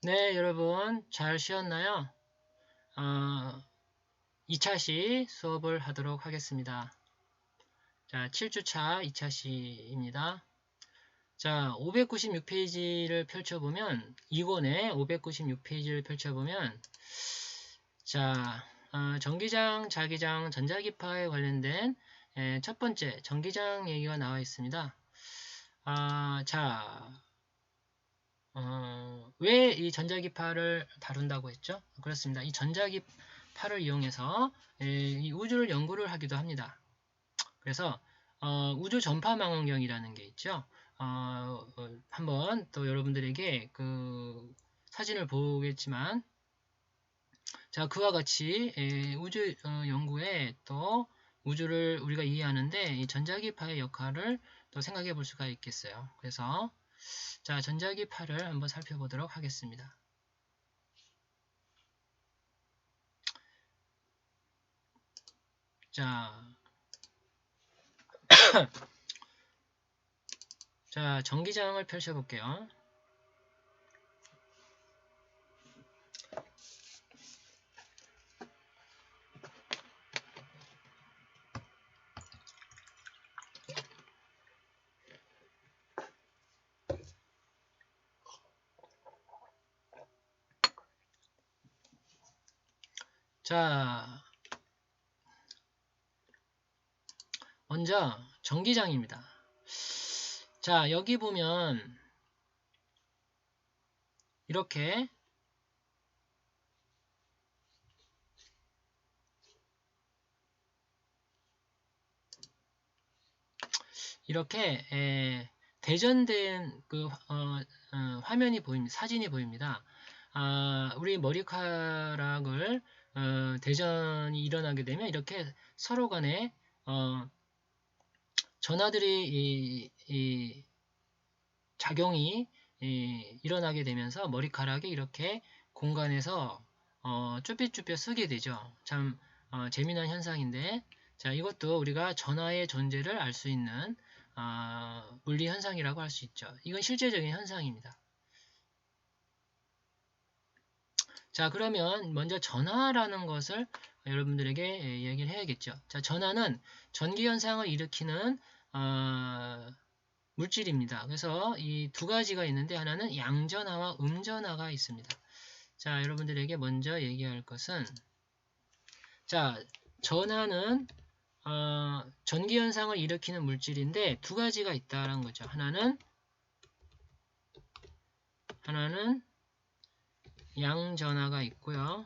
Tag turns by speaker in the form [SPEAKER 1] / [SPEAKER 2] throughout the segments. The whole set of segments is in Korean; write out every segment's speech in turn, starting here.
[SPEAKER 1] 네, 여러분 잘 쉬었나요? 2차시 수업을 하도록 하겠습니다. 자, 7주차 2차시입니다. 자, 596페이지를 펼쳐보면, 2권의 596페이지를 펼쳐보면, 자, 전기장, 자기장, 전자기파에 관련된 첫 번째 전기장 얘기가 나와 있습니다. 자, 왜 이 전자기파를 다룬다고 했죠? 그렇습니다. 이 전자기파를 이용해서 이 우주를 연구를 하기도 합니다. 그래서 우주 전파 망원경이라는 게 있죠. 한번 또 여러분들에게 그 사진을 보겠지만, 자, 그와 같이 우주 연구에 또 우주를 우리가 이해하는데 이 전자기파의 역할을 또 생각해 볼 수가 있겠어요. 그래서 자, 전자기파를 한번 살펴보도록 하겠습니다. 자, 자, 전기장을 펼쳐볼게요. 자, 먼저 전기장입니다. 자, 여기 보면 이렇게 대전된 그 화면이 보입니다. 사진이 보입니다. 우리 머리카락을 대전이 일어나게 되면 이렇게 서로 간에 전하들이 작용이 일어나게 되면서 머리카락이 이렇게 공간에서 쭈뼛쭈뼛 쓰게 되죠. 참 재미난 현상인데, 자, 이것도 우리가 전하의 존재를 알 수 있는 물리 현상이라고 할 수 있죠. 이건 실제적인 현상입니다. 자, 그러면 먼저 전하라는 것을 여러분들에게 얘기를 해야겠죠. 자, 전하는 전기 현상을 일으키는 물질입니다. 그래서 이 두 가지가 있는데 하나는 양전하와 음전하가 있습니다. 자, 여러분들에게 먼저 얘기할 것은, 자, 전하는 전기 현상을 일으키는 물질인데 두 가지가 있다는 거죠. 하나는 양전하가 있고요.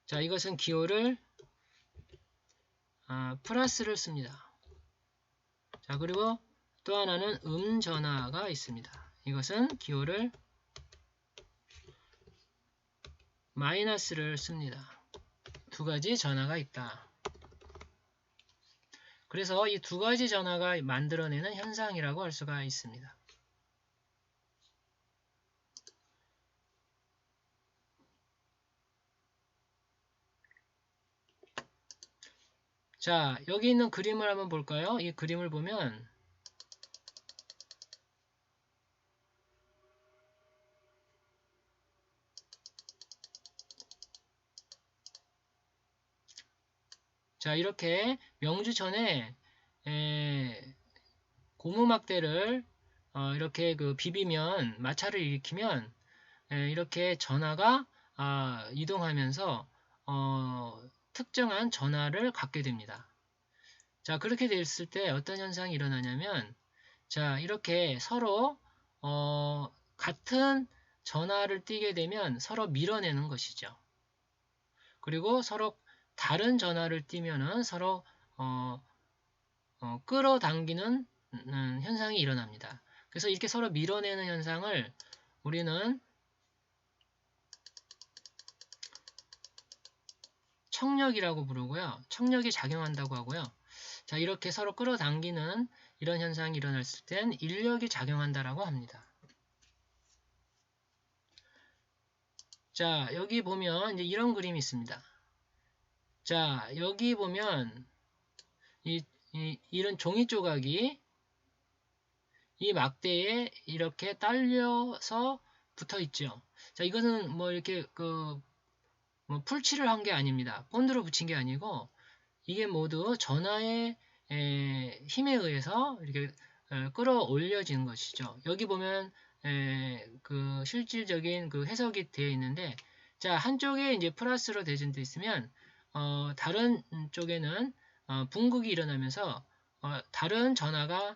[SPEAKER 1] 자, 이것은 기호를 플러스를 씁니다. 자, 그리고 또 하나는 음전하가 있습니다. 이것은 기호를 마이너스를 씁니다. 두 가지 전하가 있다. 그래서 이 두 가지 전하가 만들어내는 현상이라고 할 수가 있습니다. 자, 여기 있는 그림을 한번 볼까요? 이 그림을 보면 자, 이렇게 명주천에 고무막대를 이렇게 그 비비면 마찰을 일으키면 이렇게 전하가 이동하면서 특정한 전하를 갖게 됩니다. 자, 그렇게 됐을 때 어떤 현상이 일어나냐면, 자, 이렇게 서로 같은 전하를 띠게 되면 서로 밀어내는 것이죠. 그리고 서로 다른 전하를 띠면은 서로 끌어당기는 현상이 일어납니다. 그래서 이렇게 서로 밀어내는 현상을 우리는 청력이라고 부르고요. 청력이 작용한다고 하고요. 자, 이렇게 서로 끌어당기는 이런 현상이 일어났을 땐 인력이 작용한다라고 합니다. 자, 여기 보면 이제 이런 그림이 있습니다. 자, 여기 보면 이런 종이 조각이 이 막대에 이렇게 딸려서 붙어 있죠. 자, 이것은 뭐 이렇게 뭐 풀칠을 한 게 아닙니다. 본드로 붙인 게 아니고 이게 모두 전하의 힘에 의해서 이렇게 끌어올려진 것이죠. 여기 보면 그 실질적인 그 해석이 되어 있는데, 자, 한쪽에 이제 플러스로 대전되어 있으면 다른 쪽에는 분극이 일어나면서 다른 전하가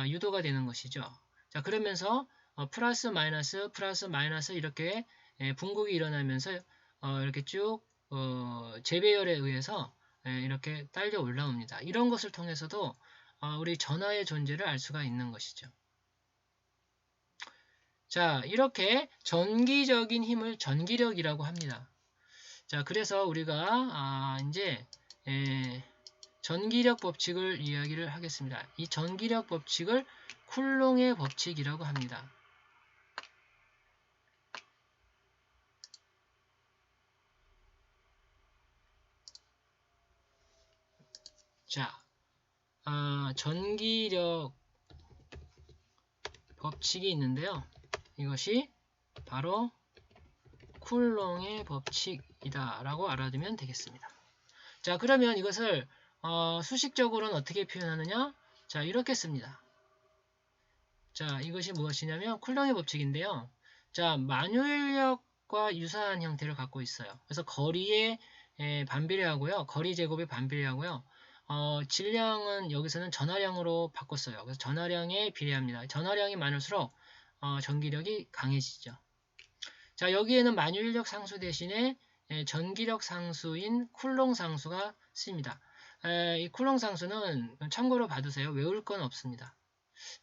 [SPEAKER 1] 유도가 되는 것이죠. 자, 그러면서 플러스 마이너스 이렇게 분극이 일어나면서 이렇게 쭉 재배열에 의해서 이렇게 딸려 올라옵니다. 이런 것을 통해서도 우리 전하의 존재를 알 수가 있는 것이죠. 자, 이렇게 전기적인 힘을 전기력이라고 합니다. 자, 그래서 우리가 이제 전기력 법칙을 이야기를 하겠습니다. 이 전기력 법칙을 쿨롱의 법칙이라고 합니다. 자, 전기력 법칙이 있는데요. 이것이 바로 쿨롱의 법칙이다 라고 알아두면 되겠습니다. 자, 그러면 이것을 수식적으로는 어떻게 표현하느냐? 자, 이렇게 씁니다. 자, 이것이 무엇이냐면 쿨롱의 법칙인데요. 자, 만유인력과 유사한 형태를 갖고 있어요. 그래서 거리에 반비례하고요. 거리 제곱에 반비례하고요. 질량은 여기서는 전하량으로 바꿨어요. 그래서 전하량에 비례합니다. 전하량이 많을수록 전기력이 강해지죠. 자, 여기에는 만유인력 상수 대신에 전기력 상수인 쿨롱 상수가 쓰입니다. 이 쿨롱 상수는 참고로 봐두세요. 외울 건 없습니다.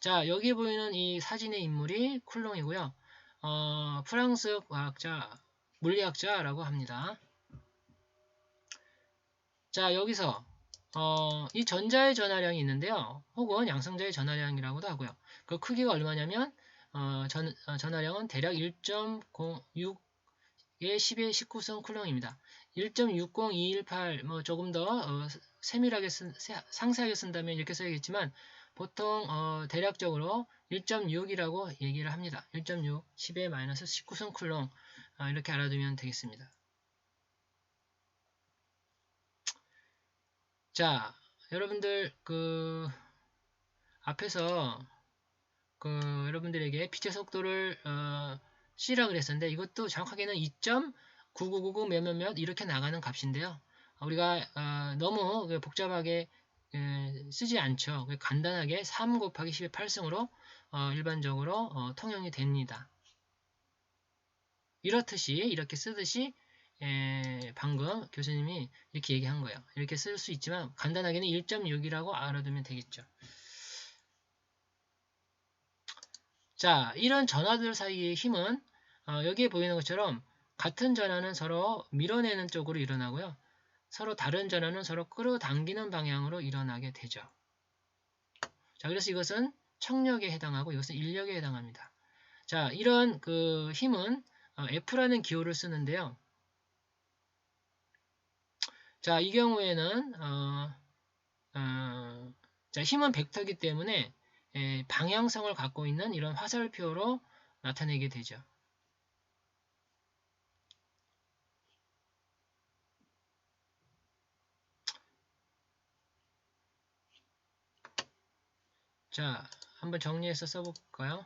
[SPEAKER 1] 자, 여기 보이는 이 사진의 인물이 쿨롱이고요. 프랑스 과학자, 물리학자라고 합니다. 자, 여기서 이 전자의 전하량이 있는데요. 혹은 양성자의 전하량이라고도 하고요. 그 크기가 얼마냐면 전하량은 대략 1.06의 10의 19성 쿨롱입니다. 1.60218 뭐 조금 더 세밀하게 상세하게 쓴다면 이렇게 써야겠지만 보통 대략적으로 1.6이라고 얘기를 합니다. 1.6 10의 마이너스 19성 쿨롱 이렇게 알아두면 되겠습니다. 자, 여러분들 앞에서 여러분들에게 빛의 속도를 C라 그랬었는데 이것도 정확하게는 2.9999 몇몇몇 이렇게 나가는 값인데요. 우리가 너무 복잡하게 쓰지 않죠. 간단하게 3 곱하기 10의 8승으로 일반적으로 통용이 됩니다. 이렇듯이 이렇게 쓰듯이 방금 교수님이 이렇게 얘기한 거예요. 이렇게 쓸 수 있지만 간단하게는 1.6이라고 알아두면 되겠죠. 자, 이런 전하들 사이의 힘은 여기에 보이는 것처럼 같은 전하는 서로 밀어내는 쪽으로 일어나고요. 서로 다른 전하는 서로 끌어당기는 방향으로 일어나게 되죠. 자, 그래서 이것은 척력에 해당하고 이것은 인력에 해당합니다. 자, 이런 힘은 F라는 기호를 쓰는데요. 자, 이 경우에는 자, 힘은 벡터이기 때문에 방향성을 갖고 있는 이런 화살표로 나타내게 되죠. 자, 한번 정리해서 써볼까요?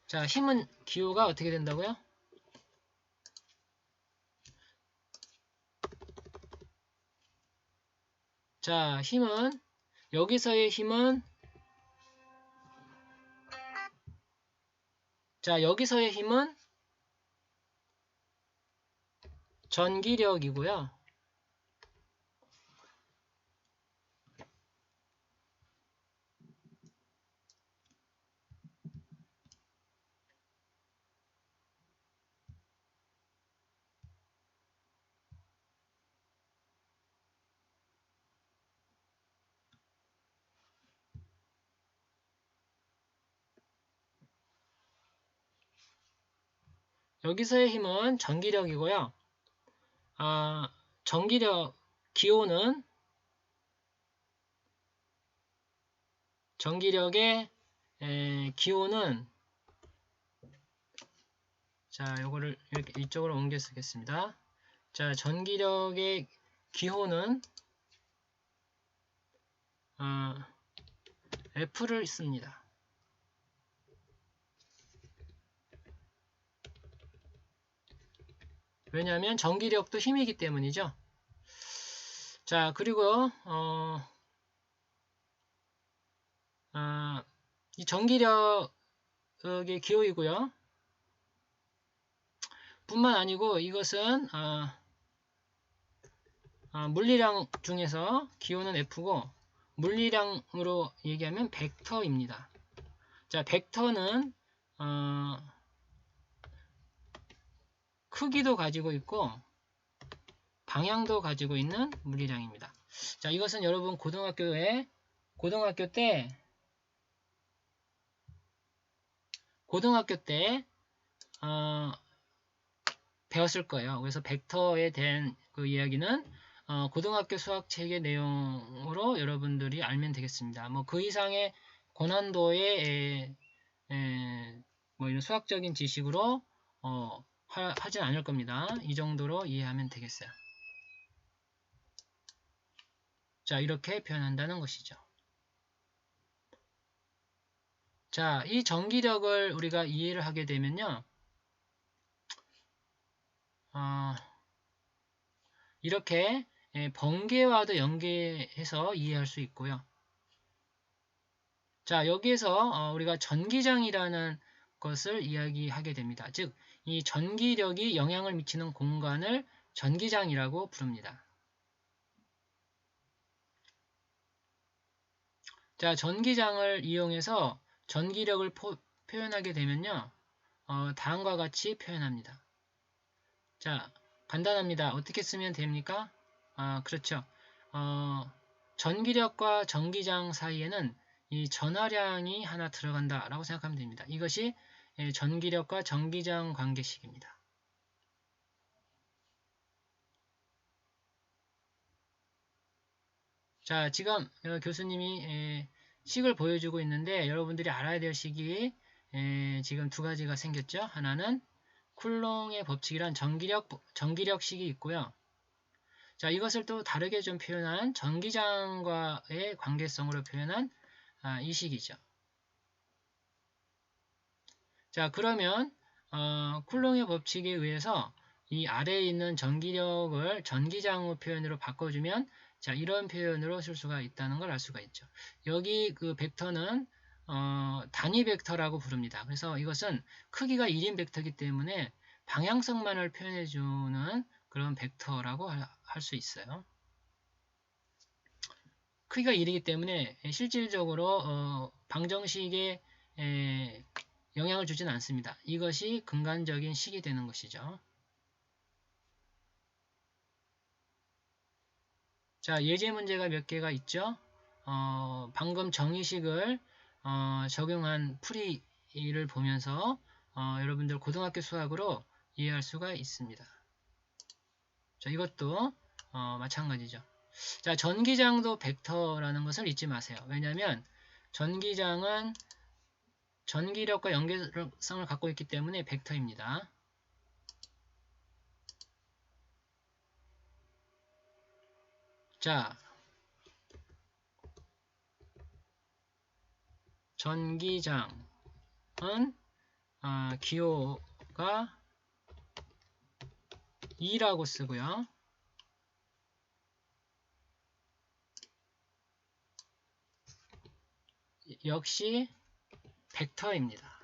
[SPEAKER 1] 자, 힘은 기호가 어떻게 된다고요? 자, 힘은 여기서의 힘은 자, 여기서의 힘은 전기력이고요. 여기서의 힘은 전기력이고요. 전기력 기호는 전기력의 기호는 자, 요거를 이렇게 이쪽으로 옮겨 쓰겠습니다. 자, 전기력의 기호는 F를 씁니다. 왜냐하면 전기력도 힘이기 때문이죠. 자, 그리고 이 전기력의 기호이고요. 뿐만 아니고 이것은 물리량 중에서 기호는 F고 물리량으로 얘기하면 벡터입니다. 자, 벡터는 크기도 가지고 있고 방향도 가지고 있는 물리량입니다. 자, 이것은 여러분 고등학교 때 배웠을 거예요. 그래서 벡터에 대한 그 이야기는 고등학교 수학 책의 내용으로 여러분들이 알면 되겠습니다. 뭐 그 이상의 고난도의 뭐 이런 수학적인 지식으로 하진 않을 겁니다. 이 정도로 이해하면 되겠어요. 자, 이렇게 표현한다는 것이죠. 자, 이 전기력을 우리가 이해를 하게 되면요. 이렇게 번개와도 연계해서 이해할 수 있고요. 자, 여기에서 우리가 전기장이라는 것을 이야기하게 됩니다. 즉, 이 전기력이 영향을 미치는 공간을 전기장이라고 부릅니다. 자, 전기장을 이용해서 전기력을 표현하게 되면요. 다음과 같이 표현합니다. 자, 간단합니다. 어떻게 쓰면 됩니까? 그렇죠. 전기력과 전기장 사이에는 이 전하량이 하나 들어간다 라고 생각하면 됩니다. 이것이 전기력과 전기장 관계식입니다. 자, 지금 교수님이 식을 보여주고 있는데 여러분들이 알아야 될 식이 지금 두 가지가 생겼죠. 하나는 쿨롱의 법칙이란 전기력식이 있고요. 자, 이것을 또 다르게 좀 표현한 전기장과의 관계성으로 표현한 이 식이죠. 자, 그러면 쿨롱의 법칙에 의해서 이 아래에 있는 전기력을 전기장의 표현으로 바꿔주면 자, 이런 표현으로 쓸 수가 있다는 걸 알 수가 있죠. 여기 그 벡터는 단위 벡터라고 부릅니다. 그래서 이것은 크기가 1인 벡터이기 때문에 방향성만을 표현해주는 그런 벡터라고 할 수 있어요. 크기가 1이기 때문에 실질적으로 방정식에 영향을 주진 않습니다. 이것이 근간적인 식이 되는 것이죠. 자, 예제 문제가 몇 개가 있죠. 방금 정의식을 적용한 풀이를 보면서 여러분들 고등학교 수학으로 이해할 수가 있습니다. 자, 이것도 마찬가지죠. 자, 전기장도 벡터라는 것을 잊지 마세요. 왜냐하면 전기장은 전기력과 연결성을 갖고 있기 때문에 벡터입니다. 자, 전기장은 기호가 2라고 쓰고요. 역시 벡터입니다.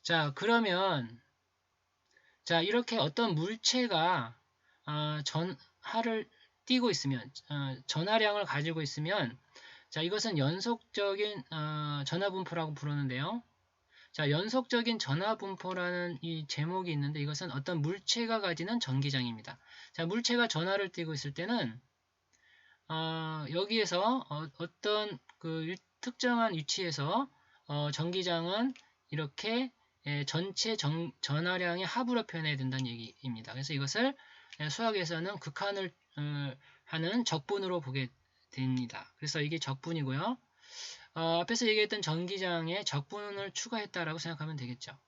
[SPEAKER 1] 자, 그러면 자, 이렇게 어떤 물체가 전하를 띄고 있으면 전하량을 가지고 있으면 자, 이것은 연속적인 전하 분포라고 부르는데요. 자, 연속적인 전하 분포라는 이 제목이 있는데 이것은 어떤 물체가 가지는 전기장입니다. 자, 물체가 전하를 띠고 있을 때는 여기에서 어떤 그 특정한 위치에서 전기장은 이렇게 전체 전하량의 합으로 표현해야 된다는 얘기입니다. 그래서 이것을 수학에서는 극한을 하는 적분으로 보게 됩니다. 그래서 이게 적분이고요. 앞에서 얘기했던 전기장에 적분을 추가했다라고 생각하면 되겠죠.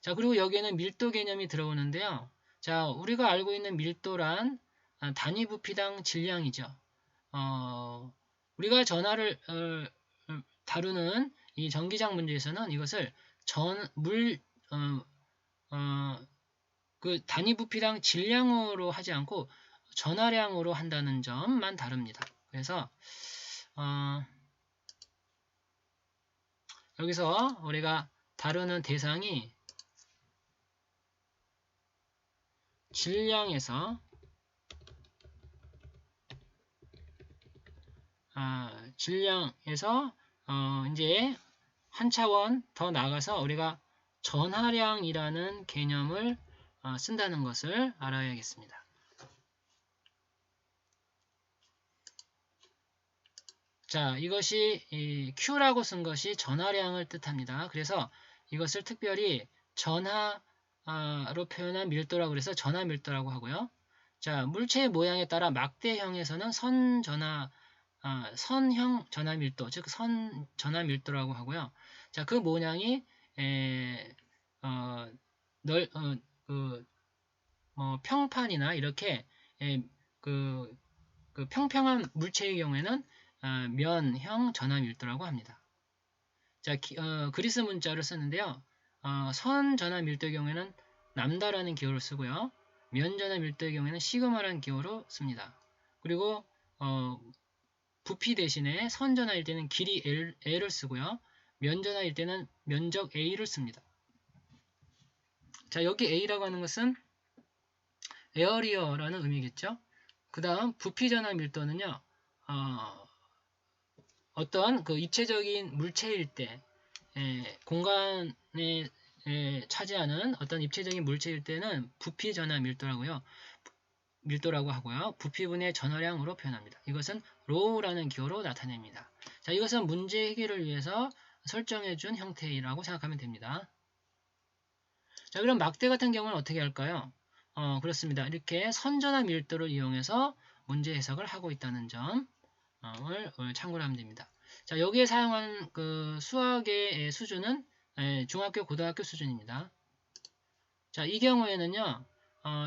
[SPEAKER 1] 자, 그리고 여기에는 밀도 개념이 들어오는데요. 자, 우리가 알고 있는 밀도란 단위 부피당 질량이죠. 우리가 전하를 다루는 이 전기장 문제에서는 이것을 그 단위 부피당 질량으로 하지 않고 전하량으로 한다는 점만 다릅니다. 그래서 여기서 우리가 다루는 대상이 질량에서 이제 한 차원 더 나가서 우리가 전하량이라는 개념을 쓴다는 것을 알아야겠습니다. 자, 이것이 Q라고 쓴 것이 전하량을 뜻합니다. 그래서 이것을 특별히 전하로 표현한 밀도라고 그래서 전하 밀도라고 하고요. 자, 물체의 모양에 따라 막대형에서는 선형 전하 밀도, 즉 선 전하 밀도라고 하고요. 자, 그 모양이 평판이나 이렇게 그 평평한 물체의 경우에는 면형 전하 밀도라고 합니다. 자, 그리스 문자를 쓰는데요. 선 전하 밀도의 경우에는 람다라는 기호를 쓰고요. 면 전하 밀도의 경우에는 시그마라는 기호로 씁니다. 그리고 부피 대신에 선 전하일 때는 길이 L을 쓰고요. 면 전하일 때는 면적 A를 씁니다. 자, 여기 A라고 하는 것은 에어리어라는 의미겠죠. 그 다음 부피 전하 밀도는요. 어떤 그 입체적인 물체일 때 공간에 차지하는 어떤 입체적인 물체일 때는 부피 전하 밀도라고 하고요. 부피분의 전하량으로 표현합니다. 이것은 로우라는 기호로 나타냅니다. 자, 이것은 문제 해결을 위해서 설정해준 형태라고 생각하면 됩니다. 자, 그럼 막대 같은 경우는 어떻게 할까요? 그렇습니다. 이렇게 선전화 밀도를 이용해서 문제 해석을 하고 있다는 점을 참고를 하면 됩니다. 자, 여기에 사용한 그 수학의 수준은 중학교, 고등학교 수준입니다. 자, 이 경우에는요,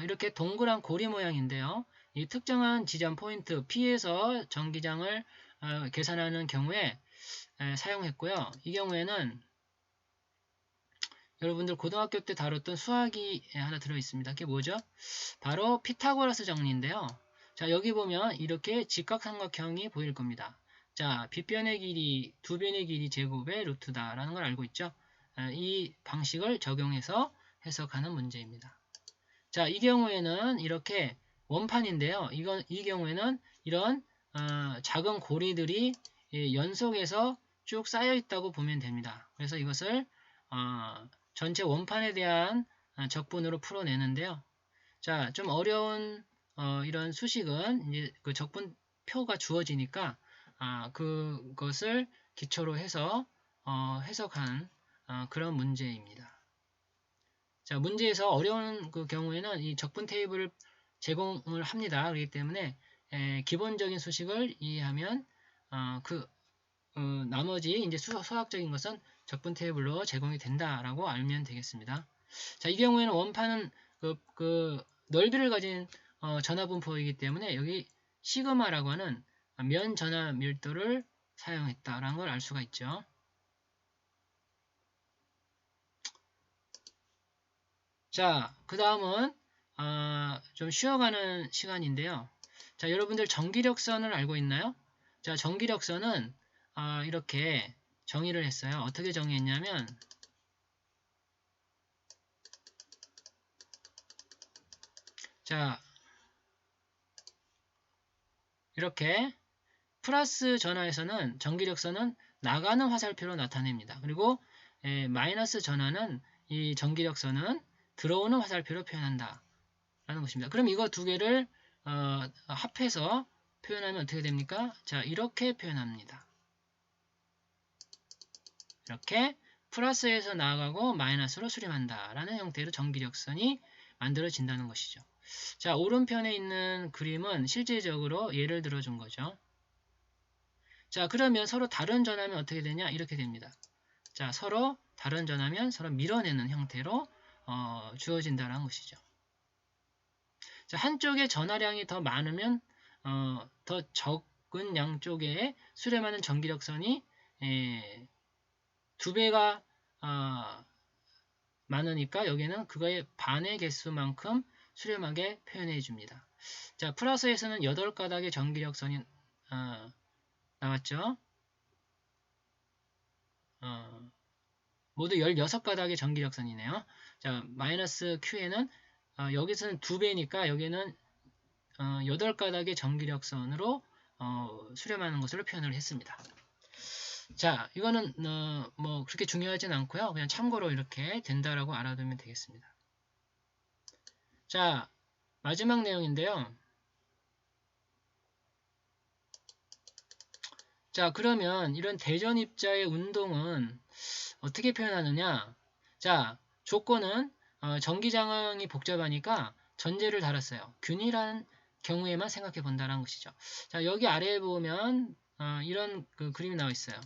[SPEAKER 1] 이렇게 동그란 고리 모양인데요. 이 특정한 지점 포인트 P에서 전기장을 계산하는 경우에 사용했고요. 이 경우에는 여러분들 고등학교 때 다뤘던 수학이 하나 들어있습니다. 그게 뭐죠? 바로 피타고라스 정리인데요. 자, 여기 보면 이렇게 직각삼각형이 보일 겁니다. 자, 빗변의 길이 두 변의 길이 제곱의 루트다라는 걸 알고 있죠? 이 방식을 적용해서 해석하는 문제입니다. 자, 이 경우에는 이렇게 원판인데요. 이 경우에는 이런 작은 고리들이 연속해서 쭉 쌓여 있다고 보면 됩니다. 그래서 이것을 전체 원판에 대한 적분으로 풀어내는데요. 자, 좀 어려운 이런 수식은 이제 그 적분표가 주어지니까 그것을 기초로 해서 해석한 그런 문제입니다. 자, 문제에서 어려운 그 경우에는 이 적분 테이블을 제공을 합니다. 그렇기 때문에 기본적인 수식을 이해하면 나머지 이제 수학적인 것은 적분 테이블로 제공이 된다라고 알면 되겠습니다. 자, 이 경우에는 원판은 그 넓이를 가진 전하분포이기 때문에 여기 시그마라고 하는 면 전하 밀도를 사용했다라는 걸 알 수가 있죠. 자, 그 다음은 좀 쉬어가는 시간인데요. 자, 여러분들 전기력선을 알고 있나요? 자, 전기력선은 이렇게 정의를 했어요. 어떻게 정의했냐면 자, 이렇게 플러스 전하에서는 전기력선은 나가는 화살표로 나타냅니다. 그리고 마이너스 전하는 이 전기력선은 들어오는 화살표로 표현한다 라는 것입니다. 그럼 이거 두 개를 합해서 표현하면 어떻게 됩니까? 자, 이렇게 표현합니다. 이렇게 플러스에서 나가고 마이너스로 수렴한다 라는 형태로 전기력선이 만들어진다는 것이죠. 자, 오른편에 있는 그림은 실제적으로 예를 들어준 거죠. 자, 그러면 서로 다른 전하면 어떻게 되냐? 이렇게 됩니다. 자, 서로 다른 전하면 서로 밀어내는 형태로 주어진다는 것이죠. 자, 한쪽에 전하량이 더 많으면 더 적은 양쪽에 수렴하는 전기력선이 2배가 많으니까 여기는 그거의 반의 개수만큼 수렴하게 표현해 줍니다. 자, 플러스에서는 8가닥의 전기력선이 나왔죠. 모두 16가닥의 전기력선이네요. 자, 마이너스 Q에는 여기서는 2배니까 여기는 8가닥의 전기력선으로 수렴하는 것으로 표현을 했습니다. 자, 이거는 뭐 그렇게 중요하진 않고요. 그냥 참고로 이렇게 된다라고 알아두면 되겠습니다. 자, 마지막 내용인데요. 자, 그러면 이런 대전입자의 운동은 어떻게 표현하느냐? 자, 조건은 전기장항이 복잡하니까 전제를 달았어요. 균일한 경우에만 생각해 본다는 것이죠. 자, 여기 아래에 보면 이런 그림이 나와 있어요.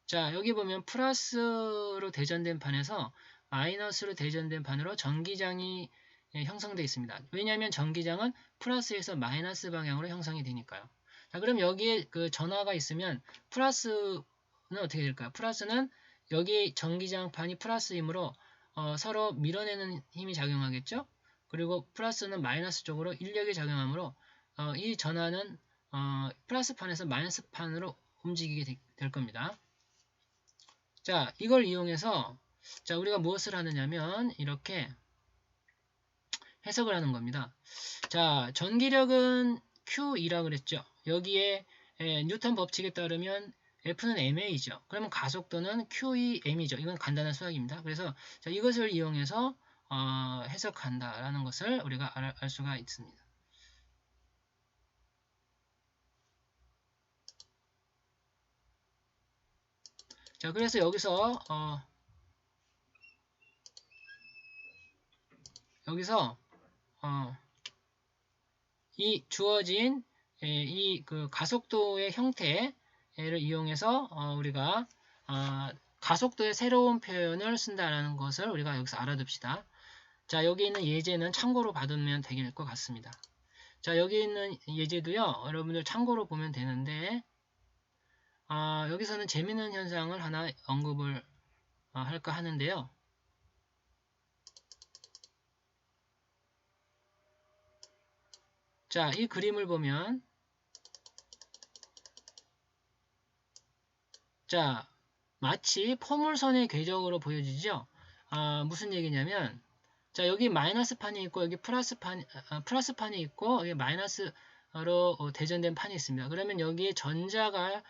[SPEAKER 1] 자, 여기 보면 플러스로 대전된 판에서 마이너스로 대전된 판으로 전기장이 형성되어 있습니다. 왜냐하면 전기장은 플러스에서 마이너스 방향으로 형성이 되니까요. 자, 그럼 여기에 그 전하가 있으면 플러스는 어떻게 될까요? 플러스는 여기 전기장판이 플러스이므로 서로 밀어내는 힘이 작용하겠죠? 그리고 플러스는 마이너스 쪽으로 인력이 작용하므로 이 전하는 플러스판에서 마이너스판으로 움직이게 될 겁니다. 자, 이걸 이용해서 자, 우리가 무엇을 하느냐면 이렇게 해석을 하는 겁니다. 자, 전기력은 Q이라 그랬죠. 여기에 뉴턴 법칙에 따르면 F는 ma죠. 그러면 가속도는 QEm이죠. 이건 간단한 수학입니다. 그래서 자, 이것을 이용해서 해석한다라는 것을 우리가 알 수가 있습니다. 자, 그래서 여기서 이 주어진 이 그 가속도의 형태를 이용해서 우리가 가속도의 새로운 표현을 쓴다라는 것을 우리가 여기서 알아둡시다. 자, 여기 있는 예제는 참고로 받으면 되길 것 같습니다. 자, 여기 있는 예제도요, 여러분들 참고로 보면 되는데, 여기서는 재미있는 현상을 하나 언급을 할까 하는데요. 자, 이 그림을 보면, 자, 마치 포물선의 궤적으로 보여지죠? 무슨 얘기냐면, 자, 여기 마이너스 판이 있고, 여기 플러스 판이 있고, 여기 마이너스로 대전된 판이 있습니다. 그러면 여기에 전하가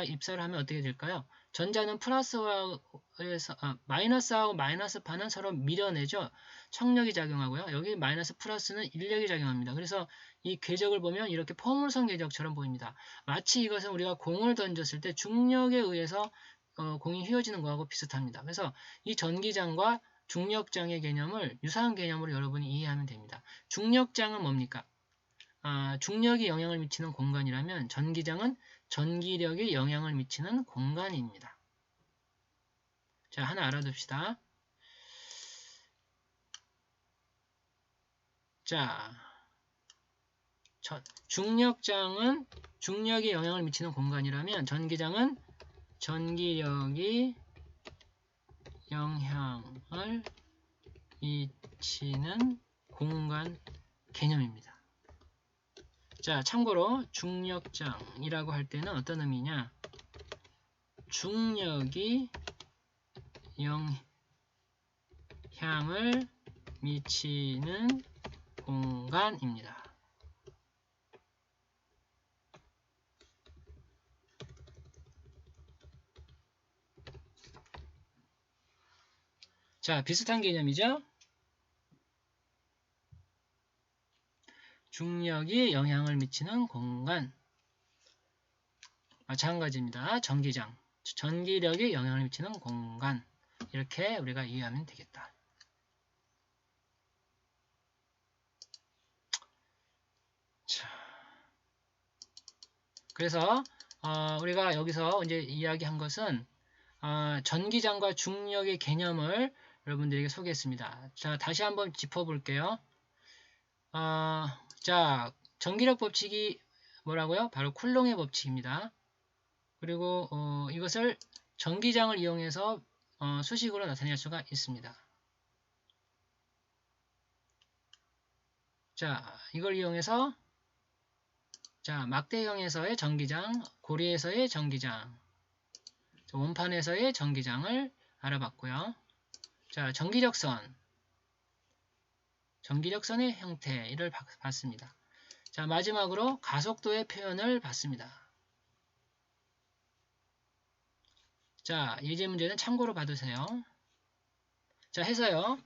[SPEAKER 1] 입사를 하면 어떻게 될까요? 전자는 마이너스하고 마이너스 판은 서로 밀어내죠. 청력이 작용하고요. 여기 마이너스 플러스는 인력이 작용합니다. 그래서 이 궤적을 보면 이렇게 포물선 궤적처럼 보입니다. 마치 이것은 우리가 공을 던졌을 때 중력에 의해서 공이 휘어지는 것하고 비슷합니다. 그래서 이 전기장과 중력장의 개념을 유사한 개념으로 여러분이 이해하면 됩니다. 중력장은 뭡니까? 중력이 영향을 미치는 공간이라면 전기장은 전기력이 영향을 미치는 공간입니다. 자, 하나 알아둡시다. 자, 중력장은 중력이 영향을 미치는 공간이라면 전기장은 전기력이 영향을 미치는 공간 개념입니다. 자, 참고로 중력장이라고 할 때는 어떤 의미냐? 중력이 영향을 미치는 공간입니다. 자, 비슷한 개념이죠? 중력이 영향을 미치는 공간. 마찬가지입니다. 전기장. 전기력이 영향을 미치는 공간. 이렇게 우리가 이해하면 되겠다. 자, 그래서 우리가 여기서 이제 이야기한 것은 전기장과 중력의 개념을 여러분들에게 소개했습니다. 자, 다시 한번 짚어볼게요. 자, 전기력 법칙이 뭐라고요? 바로 쿨롱의 법칙입니다. 그리고 이것을 전기장을 이용해서 수식으로 나타낼 수가 있습니다. 자, 이걸 이용해서 자, 막대형에서의 전기장, 고리에서의 전기장, 원판에서의 전기장을 알아봤고요. 자, 전기력선의 형태를 봤습니다. 자, 마지막으로 가속도의 표현을 봤습니다. 자, 예제 문제는 참고로 봐두세요. 자, 해서요.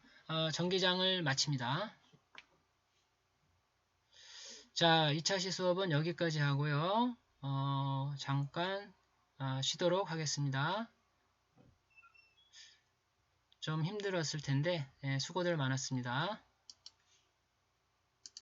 [SPEAKER 1] 전기장을 마칩니다. 자, 2차 시수업은 여기까지 하고요. 잠깐 쉬도록 하겠습니다. 좀 힘들었을 텐데 수고들 많았습니다.